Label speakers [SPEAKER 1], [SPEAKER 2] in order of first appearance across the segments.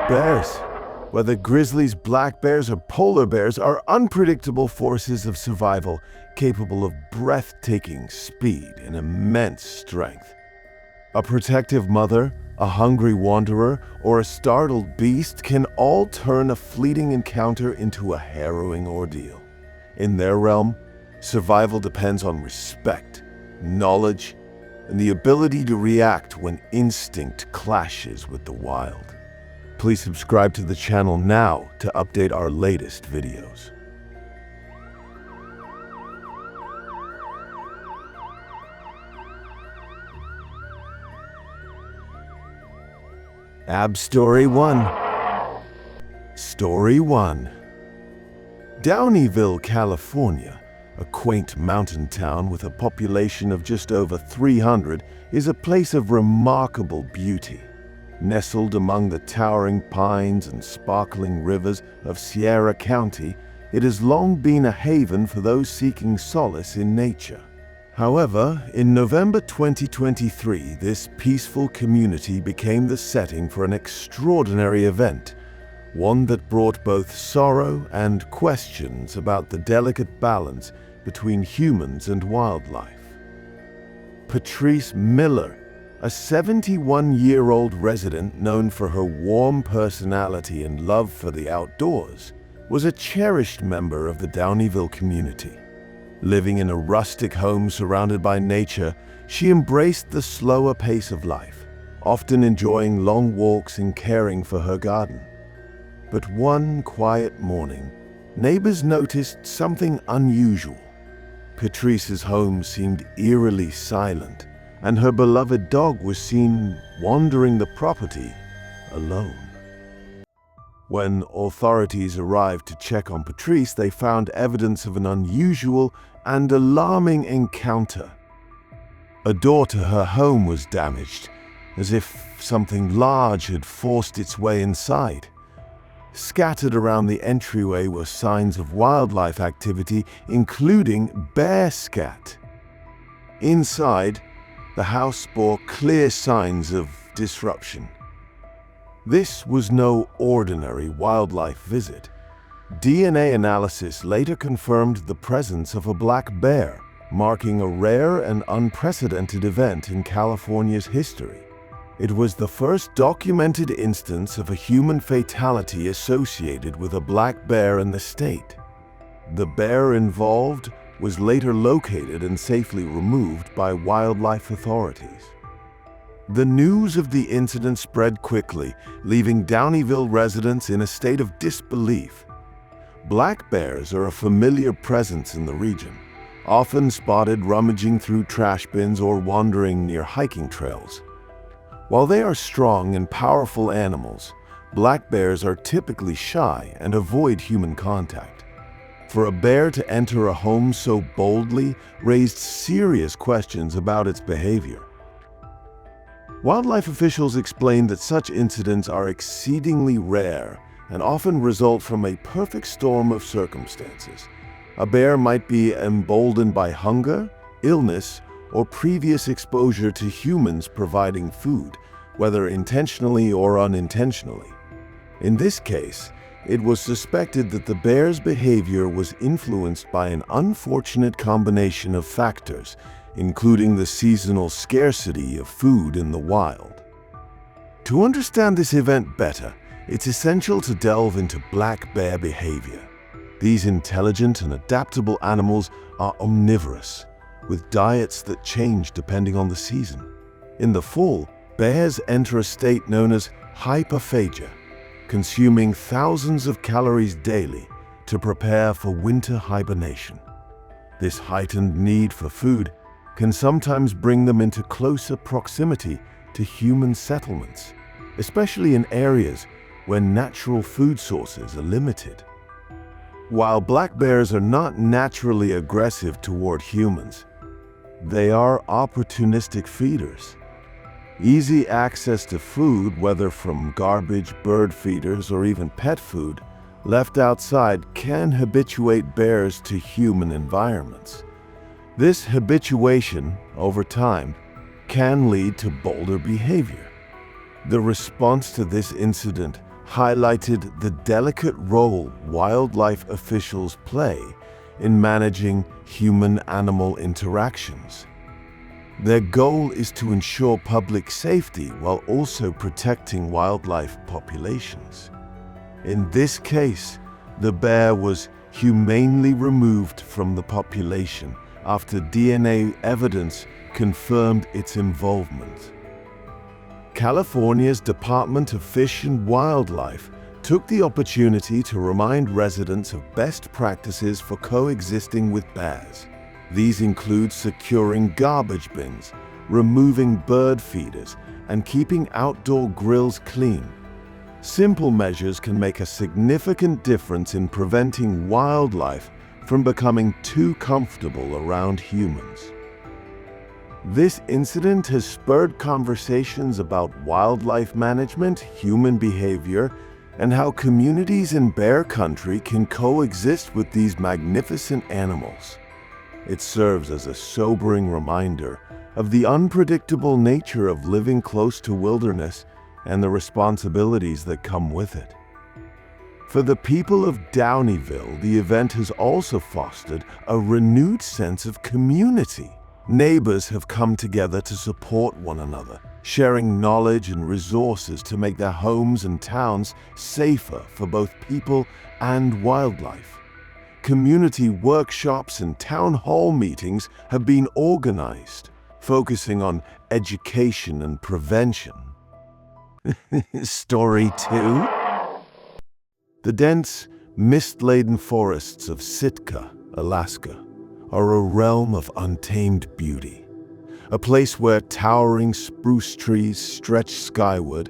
[SPEAKER 1] Bears, whether grizzlies, black bears, or polar bears, are unpredictable forces of survival capable of breathtaking speed and immense strength. A protective mother, a hungry wanderer, or a startled beast can all turn a fleeting encounter into a harrowing ordeal. In their realm, survival depends on respect, knowledge, and the ability to react when instinct clashes with the wild. Please subscribe to the channel now to update our latest videos. Story 1. Story 1. Downeyville, California, a quaint mountain town with a population of just over 300, is a place of remarkable beauty. Nestled among the towering pines and sparkling rivers of Sierra County, it has long been a haven for those seeking solace in nature. However, in November 2023, this peaceful community became the setting for an extraordinary event, one that brought both sorrow and questions about the delicate balance between humans and wildlife. Patrice Miller, a 71-year-old resident known for her warm personality and love for the outdoors, was a cherished member of the Downeyville community. Living in a rustic home surrounded by nature, she embraced the slower pace of life, often enjoying long walks and caring for her garden. But one quiet morning, neighbors noticed something unusual. Patrice's home seemed eerily silent, and her beloved dog was seen wandering the property alone. When authorities arrived to check on Patrice, they found evidence of an unusual and alarming encounter. A door to her home was damaged, as if something large had forced its way inside. Scattered around the entryway were signs of wildlife activity, including bear scat. Inside, the house bore clear signs of disruption. This was no ordinary wildlife visit. DNA analysis later confirmed the presence of a black bear, marking a rare and unprecedented event in California's history. It was the first documented instance of a human fatality associated with a black bear in the state. The bear involved was later located and safely removed by wildlife authorities. The news of the incident spread quickly, leaving Downeyville residents in a state of disbelief. Black bears are a familiar presence in the region, often spotted rummaging through trash bins or wandering near hiking trails. While they are strong and powerful animals, black bears are typically shy and avoid human contact. For a bear to enter a home so boldly raised serious questions about its behavior. Wildlife officials explained that such incidents are exceedingly rare and often result from a perfect storm of circumstances. A bear might be emboldened by hunger, illness, or previous exposure to humans providing food, whether intentionally or unintentionally. In this case, it was suspected that the bear's behavior was influenced by an unfortunate combination of factors, including the seasonal scarcity of food in the wild. To understand this event better, it's essential to delve into black bear behavior. These intelligent and adaptable animals are omnivorous, with diets that change depending on the season. In the fall, bears enter a state known as hyperphagia, consuming thousands of calories daily to prepare for winter hibernation. This heightened need for food can sometimes bring them into closer proximity to human settlements, especially in areas where natural food sources are limited. While black bears are not naturally aggressive toward humans, they are opportunistic feeders. Easy access to food, whether from garbage, bird feeders, or even pet food, left outside can habituate bears to human environments. This habituation, over time, can lead to bolder behavior. The response to this incident highlighted the delicate role wildlife officials play in managing human-animal interactions. Their goal is to ensure public safety while also protecting wildlife populations. In this case, the bear was humanely removed from the population after DNA evidence confirmed its involvement. California's Department of Fish and Wildlife took the opportunity to remind residents of best practices for coexisting with bears. These include securing garbage bins, removing bird feeders, and keeping outdoor grills clean. Simple measures can make a significant difference in preventing wildlife from becoming too comfortable around humans. This incident has spurred conversations about wildlife management, human behavior, and how communities in bear country can coexist with these magnificent animals. It serves as a sobering reminder of the unpredictable nature of living close to wilderness and the responsibilities that come with it. For the people of Downeyville, the event has also fostered a renewed sense of community. Neighbors have come together to support one another, sharing knowledge and resources to make their homes and towns safer for both people and wildlife. Community workshops and town hall meetings have been organized, focusing on education and prevention. Story 2. The dense, mist-laden forests of Sitka, Alaska, are a realm of untamed beauty. A place where towering spruce trees stretch skyward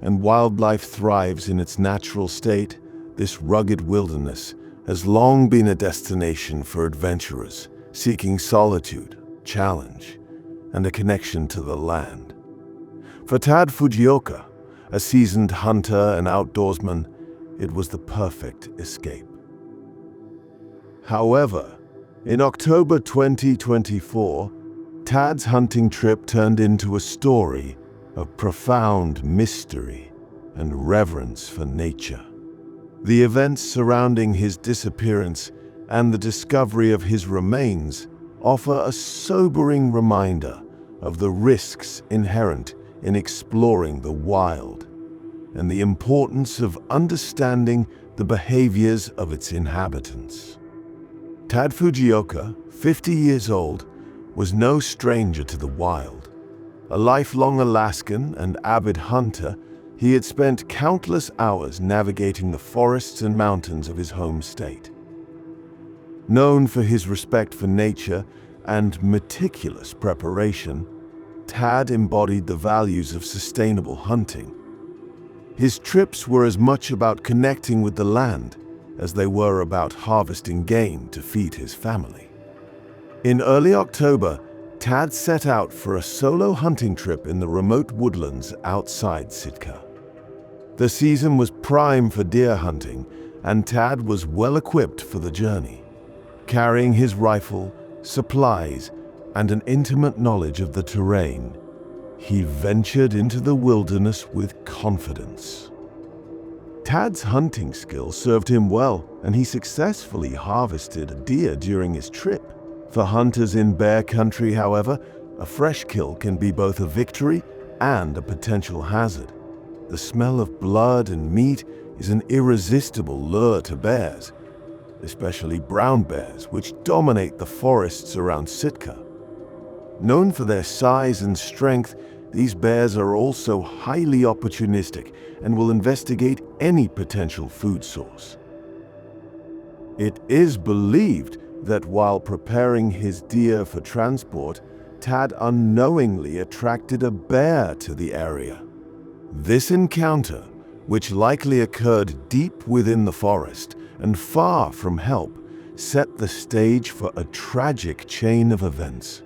[SPEAKER 1] and wildlife thrives in its natural state, this rugged wilderness has long been a destination for adventurers seeking solitude, challenge, and a connection to the land. For Tad Fujioka, a seasoned hunter and outdoorsman, it was the perfect escape. However, in October 2024, Tad's hunting trip turned into a story of profound mystery and reverence for nature. The events surrounding his disappearance and the discovery of his remains offer a sobering reminder of the risks inherent in exploring the wild and the importance of understanding the behaviors of its inhabitants. Tad Fujioka, 50 years old, was no stranger to the wild. A lifelong Alaskan and avid hunter, he had spent countless hours navigating the forests and mountains of his home state. Known for his respect for nature and meticulous preparation, Tad embodied the values of sustainable hunting. His trips were as much about connecting with the land as they were about harvesting game to feed his family. In early October, Tad set out for a solo hunting trip in the remote woodlands outside Sitka. The season was prime for deer hunting, and Tad was well equipped for the journey. Carrying his rifle, supplies, and an intimate knowledge of the terrain, he ventured into the wilderness with confidence. Tad's hunting skill served him well, and he successfully harvested a deer during his trip. For hunters in bear country, however, a fresh kill can be both a victory and a potential hazard. The smell of blood and meat is an irresistible lure to bears, especially brown bears, which dominate the forests around Sitka. Known for their size and strength, these bears are also highly opportunistic and will investigate any potential food source. It is believed that while preparing his deer for transport, Tad unknowingly attracted a bear to the area. This encounter, which likely occurred deep within the forest and far from help, set the stage for a tragic chain of events.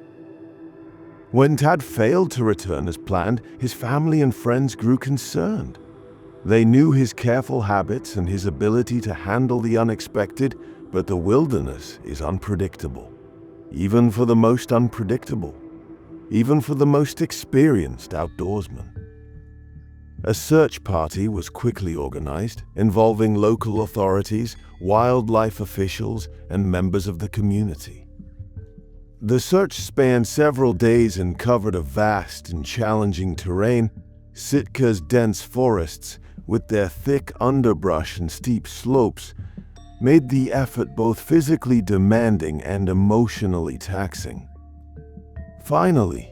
[SPEAKER 1] When Tad failed to return as planned, his family and friends grew concerned. They knew his careful habits and his ability to handle the unexpected, but the wilderness is unpredictable, even for the most unpredictable, even for the most experienced outdoorsman. A search party was quickly organized, involving local authorities, wildlife officials, and members of the community. The search spanned several days and covered a vast and challenging terrain. Sitka's dense forests, with their thick underbrush and steep slopes, made the effort both physically demanding and emotionally taxing. Finally,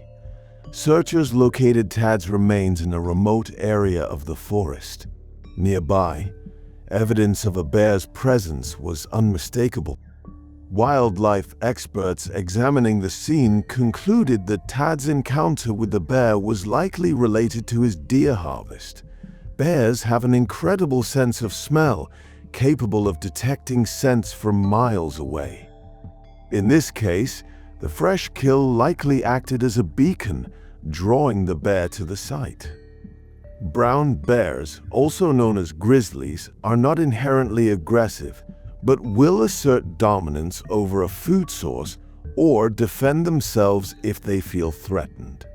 [SPEAKER 1] searchers located Tad's remains in a remote area of the forest. Nearby, evidence of a bear's presence was unmistakable. Wildlife experts examining the scene concluded that Tad's encounter with the bear was likely related to his deer harvest. Bears have an incredible sense of smell, capable of detecting scents from miles away. In this case, the fresh kill likely acted as a beacon, drawing the bear to the site. Brown bears, also known as grizzlies, are not inherently aggressive, but will assert dominance over a food source or defend themselves if they feel threatened.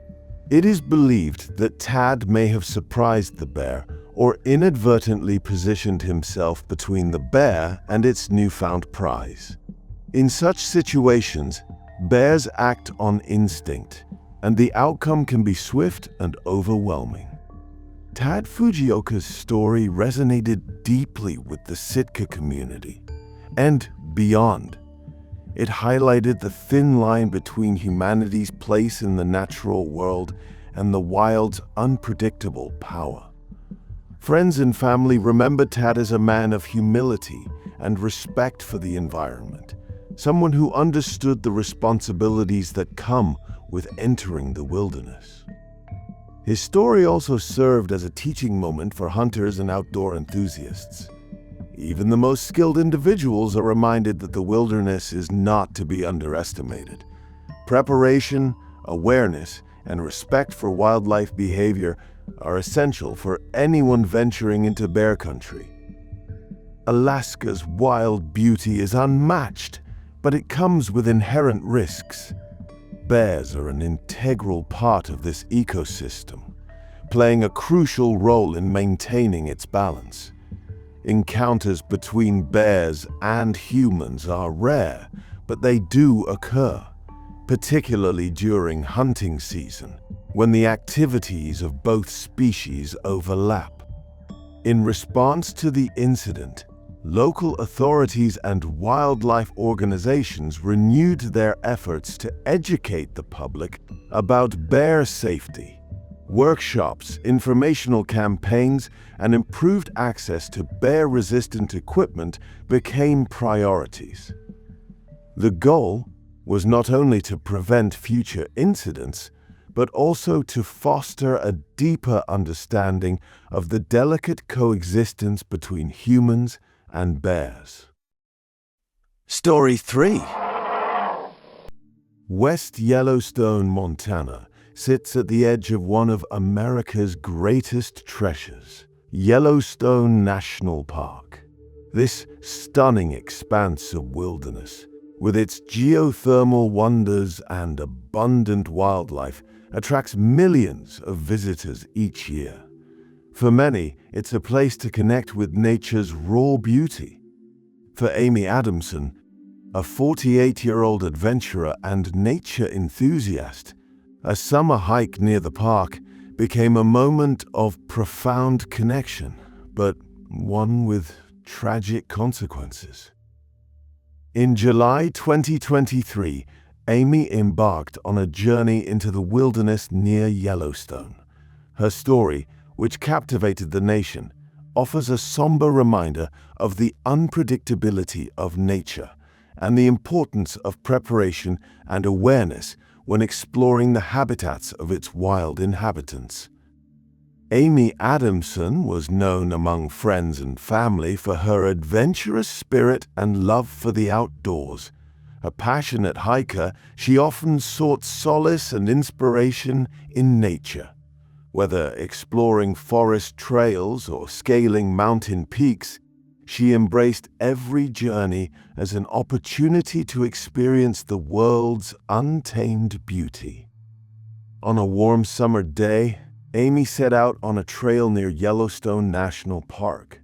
[SPEAKER 1] It is believed that Tad may have surprised the bear or inadvertently positioned himself between the bear and its newfound prize. In such situations, bears act on instinct, and the outcome can be swift and overwhelming. Tad Fujioka's story resonated deeply with the Sitka community and beyond. It highlighted the thin line between humanity's place in the natural world and the wild's unpredictable power. Friends and family remember Tad as a man of humility and respect for the environment, someone who understood the responsibilities that come with entering the wilderness. His story also served as a teaching moment for hunters and outdoor enthusiasts. Even the most skilled individuals are reminded that the wilderness is not to be underestimated. Preparation, awareness, and respect for wildlife behavior are essential for anyone venturing into bear country. Alaska's wild beauty is unmatched, but it comes with inherent risks. Bears are an integral part of this ecosystem, playing a crucial role in maintaining its balance. Encounters between bears and humans are rare, but they do occur, particularly during hunting season, when the activities of both species overlap. In response to the incident, local authorities and wildlife organizations renewed their efforts to educate the public about bear safety. Workshops, informational campaigns, and improved access to bear-resistant equipment became priorities. The goal was not only to prevent future incidents, but also to foster a deeper understanding of the delicate coexistence between humans and bears. Story 3. West Yellowstone, Montana, sits at the edge of one of America's greatest treasures, Yellowstone National Park. This stunning expanse of wilderness, with its geothermal wonders and abundant wildlife, attracts millions of visitors each year. For many, it's a place to connect with nature's raw beauty. For Amy Adamson, a 48-year-old adventurer and nature enthusiast, a summer hike near the park became a moment of profound connection, but one with tragic consequences. In July 2023, Amy embarked on a journey into the wilderness near Yellowstone. Her story, which captivated the nation, offers a somber reminder of the unpredictability of nature and the importance of preparation and awareness when exploring the habitats of its wild inhabitants. Amy Adamson was known among friends and family for her adventurous spirit and love for the outdoors. A passionate hiker, she often sought solace and inspiration in nature. Whether exploring forest trails or scaling mountain peaks, she embraced every journey as an opportunity to experience the world's untamed beauty. On a warm summer day, Amy set out on a trail near Yellowstone National Park.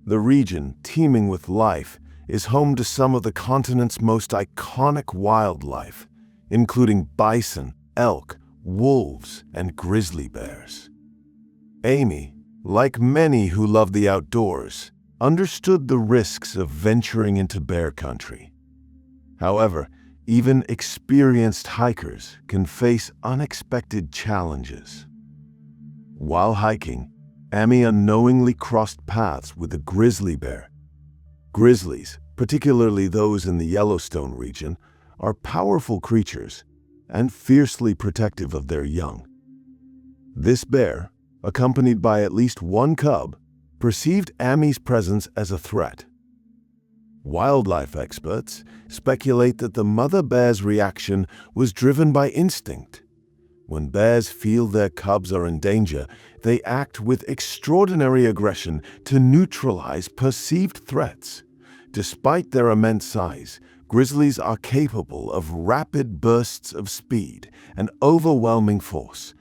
[SPEAKER 1] The region, teeming with life, is home to some of the continent's most iconic wildlife, including bison, elk, wolves, and grizzly bears. Amy, like many who love the outdoors, understood the risks of venturing into bear country. However, even experienced hikers can face unexpected challenges. While hiking, Amy unknowingly crossed paths with a grizzly bear. Grizzlies, particularly those in the Yellowstone region, are powerful creatures and fiercely protective of their young. This bear, accompanied by at least one cub, perceived Amy's presence as a threat. Wildlife experts speculate that the mother bear's reaction was driven by instinct. When bears feel their cubs are in danger, they act with extraordinary aggression to neutralize perceived threats. Despite their immense size, grizzlies are capable of rapid bursts of speed and overwhelming force,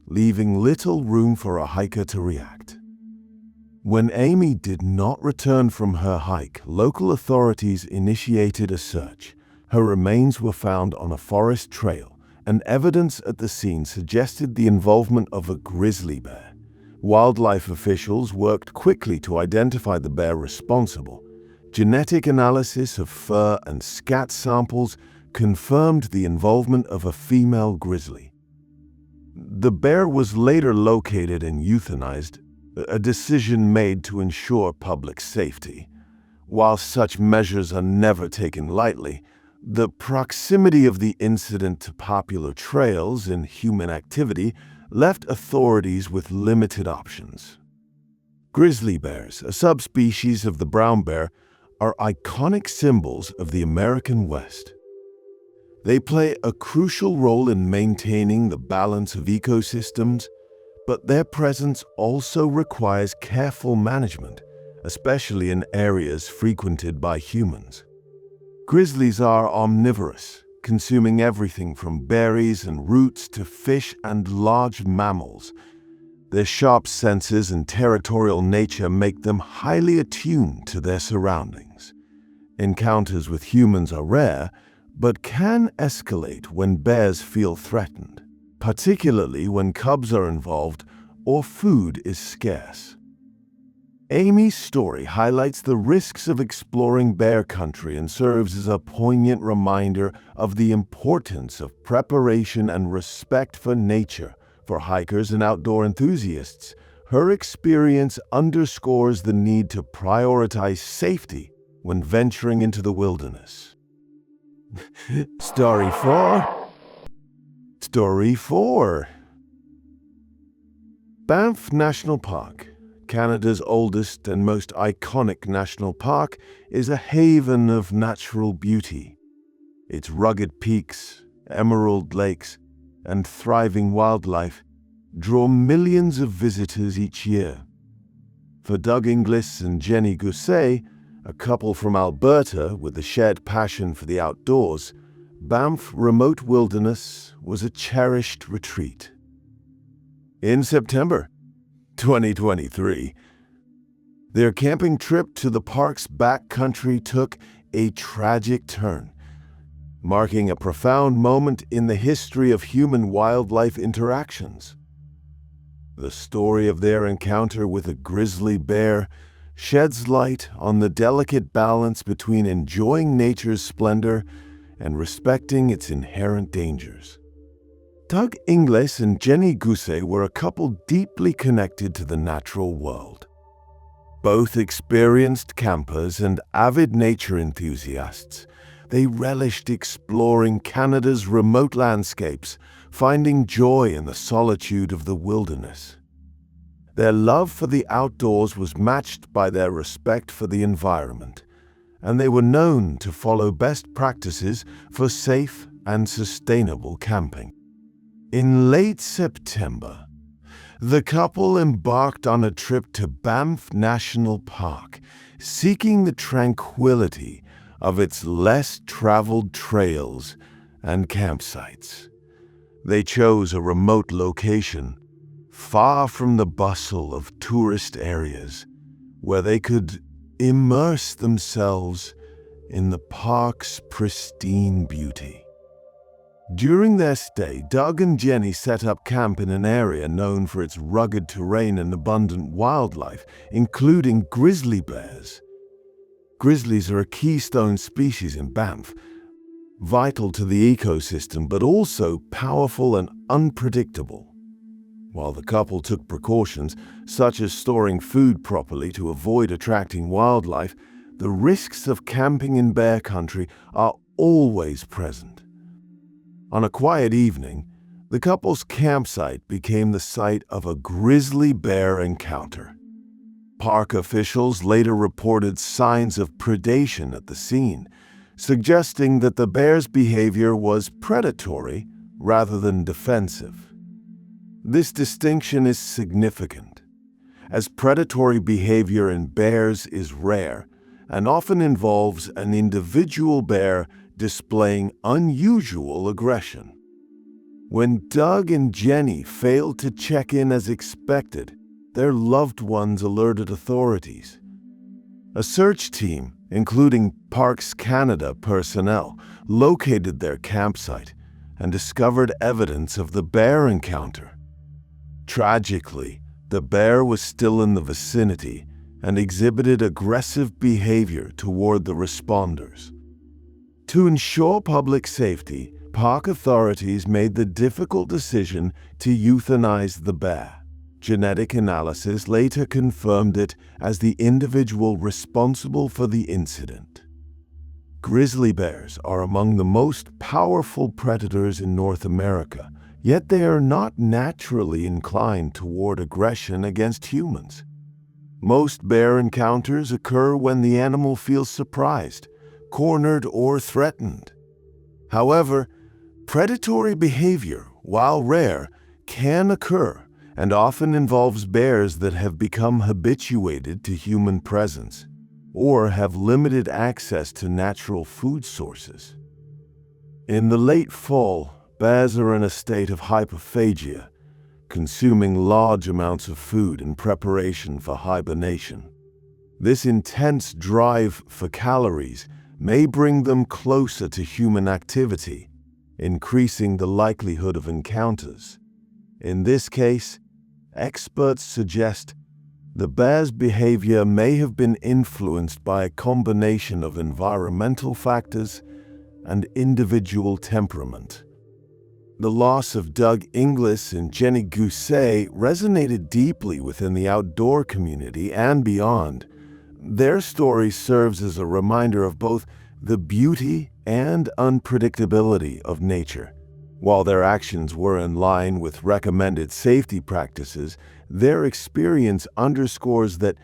[SPEAKER 1] leaving little room for a hiker to react. When Amy did not return from her hike, local authorities initiated a search. Her remains were found on a forest trail, and evidence at the scene suggested the involvement of a grizzly bear. Wildlife officials worked quickly to identify the bear responsible. Genetic analysis of fur and scat samples confirmed the involvement of a female grizzly. The bear was later located and euthanized, a decision made to ensure public safety. While such measures are never taken lightly, the proximity of the incident to popular trails and human activity left authorities with limited options. Grizzly bears, a subspecies of the brown bear, are iconic symbols of the American West. They play a crucial role in maintaining the balance of ecosystems, but their presence also requires careful management, especially in areas frequented by humans. Grizzlies are omnivorous, consuming everything from berries and roots to fish and large mammals. Their sharp senses and territorial nature make them highly attuned to their surroundings. Encounters with humans are rare, but can escalate when bears feel threatened, particularly when cubs are involved or food is scarce. Amy's story highlights the risks of exploring bear country and serves as a poignant reminder of the importance of preparation and respect for nature. For hikers and outdoor enthusiasts, her experience underscores the need to prioritize safety when venturing into the wilderness. Story 4. Banff National Park, Canada's oldest and most iconic national park, is a haven of natural beauty. Its rugged peaks, emerald lakes, and thriving wildlife draw millions of visitors each year. For Doug Inglis and Jenny Gousset, a couple from Alberta with a shared passion for the outdoors, Banff Remote Wilderness was a cherished retreat. In September 2023, their camping trip to the park's backcountry took a tragic turn, marking a profound moment in the history of human-wildlife interactions. The story of their encounter with a grizzly bear sheds light on the delicate balance between enjoying nature's splendor and respecting its inherent dangers. Doug Inglis and Jenny Gousset were a couple deeply connected to the natural world. Both experienced campers and avid nature enthusiasts, they relished exploring Canada's remote landscapes, finding joy in the solitude of the wilderness. Their love for the outdoors was matched by their respect for the environment, and they were known to follow best practices for safe and sustainable camping. In late September, the couple embarked on a trip to Banff National Park, seeking the tranquility of its less traveled trails and campsites. They chose a remote location, far from the bustle of tourist areas, where they could immerse themselves in the park's pristine beauty. During their stay, Doug and Jenny set up camp in an area known for its rugged terrain and abundant wildlife, including grizzly bears. Grizzlies are a keystone species in Banff, vital to the ecosystem but also powerful and unpredictable. While the couple took precautions, such as storing food properly to avoid attracting wildlife, the risks of camping in bear country are always present. On a quiet evening, the couple's campsite became the site of a grizzly bear encounter. Park officials later reported signs of predation at the scene, suggesting that the bear's behavior was predatory rather than defensive. This distinction is significant, as predatory behavior in bears is rare and often involves an individual bear displaying unusual aggression. When Doug and Jenny failed to check in as expected, their loved ones alerted authorities. A search team, including Parks Canada personnel, located their campsite and discovered evidence of the bear encounter. Tragically, the bear was still in the vicinity and exhibited aggressive behavior toward the responders. To ensure public safety, park authorities made the difficult decision to euthanize the bear. Genetic analysis later confirmed it as the individual responsible for the incident. Grizzly bears are among the most powerful predators in North America, yet they are not naturally inclined toward aggression against humans. Most bear encounters occur when the animal feels surprised, cornered, or threatened. However, predatory behavior, while rare, can occur and often involves bears that have become habituated to human presence or have limited access to natural food sources. In the late fall, bears are in a state of hypophagia, consuming large amounts of food in preparation for hibernation. This intense drive for calories may bring them closer to human activity, increasing the likelihood of encounters. In this case, experts suggest the bear's behavior may have been influenced by a combination of environmental factors and individual temperament. The loss of Doug Inglis and Jenny Gousset resonated deeply within the outdoor community and beyond. Their story serves as a reminder of both the beauty and unpredictability of nature. While their actions were in line with recommended safety practices, their experience underscores that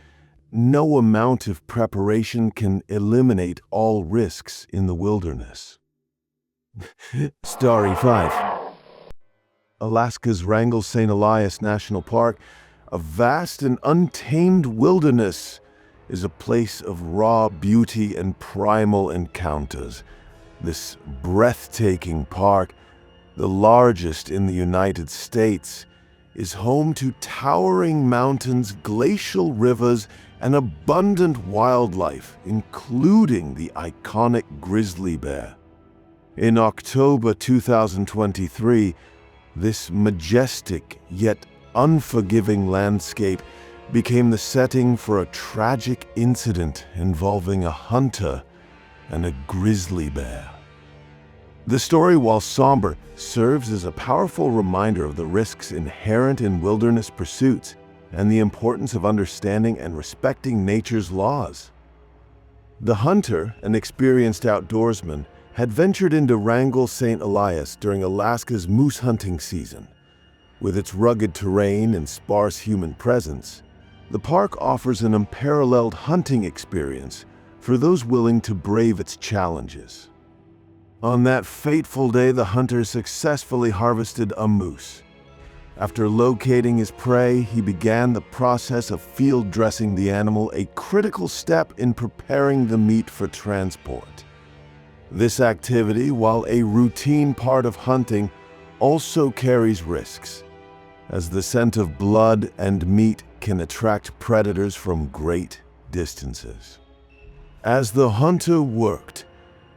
[SPEAKER 1] no amount of preparation can eliminate all risks in the wilderness. Story 5. Alaska's Wrangell St. Elias National Park, a vast and untamed wilderness, is a place of raw beauty and primal encounters. This breathtaking park, the largest in the United States, is home to towering mountains, glacial rivers, and abundant wildlife, including the iconic grizzly bear. In October 2023, this majestic yet unforgiving landscape became the setting for a tragic incident involving a hunter and a grizzly bear. The story, while somber, serves as a powerful reminder of the risks inherent in wilderness pursuits and the importance of understanding and respecting nature's laws. The hunter, an experienced outdoorsman, had ventured into Wrangell St. Elias during Alaska's moose hunting season. With its rugged terrain and sparse human presence, the park offers an unparalleled hunting experience for those willing to brave its challenges. On that fateful day, the hunter successfully harvested a moose. After locating his prey, he began the process of field dressing the animal, a critical step in preparing the meat for transport. This activity, while a routine part of hunting, also carries risks. as the scent of blood and meat can attract predators from great distances. As the hunter worked,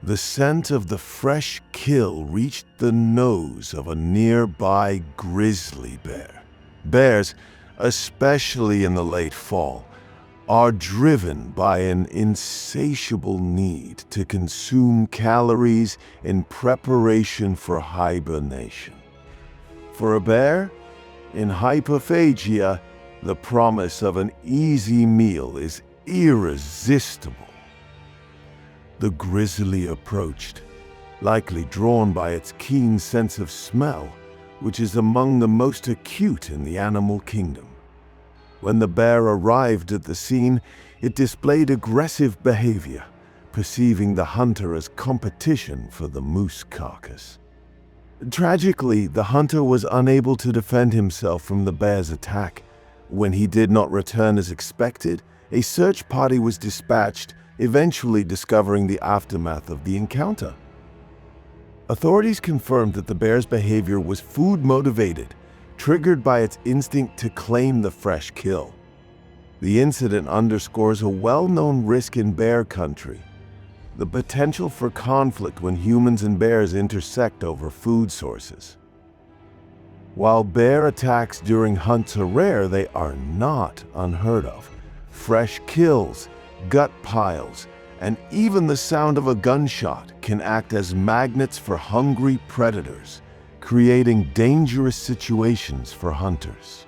[SPEAKER 1] the scent of the fresh kill reached the nose of a nearby grizzly bear. Bears, especially in the late fall, are driven by an insatiable need to consume calories in preparation for hibernation. For a bear, in hypophagia, the promise of an easy meal is irresistible. The grizzly approached, likely drawn by its keen sense of smell, which is among the most acute in the animal kingdom. When the bear arrived at the scene, it displayed aggressive behavior, perceiving the hunter as competition for the moose carcass. Tragically, the hunter was unable to defend himself from the bear's attack. When he did not return as expected, a search party was dispatched, eventually discovering the aftermath of the encounter. Authorities confirmed that the bear's behavior was food-motivated, triggered by its instinct to claim the fresh kill. The incident underscores a well-known risk in bear country: the potential for conflict when humans and bears intersect over food sources. While bear attacks during hunts are rare, they are not unheard of. Fresh kills, gut piles, and even the sound of a gunshot can act as magnets for hungry predators, creating dangerous situations for hunters.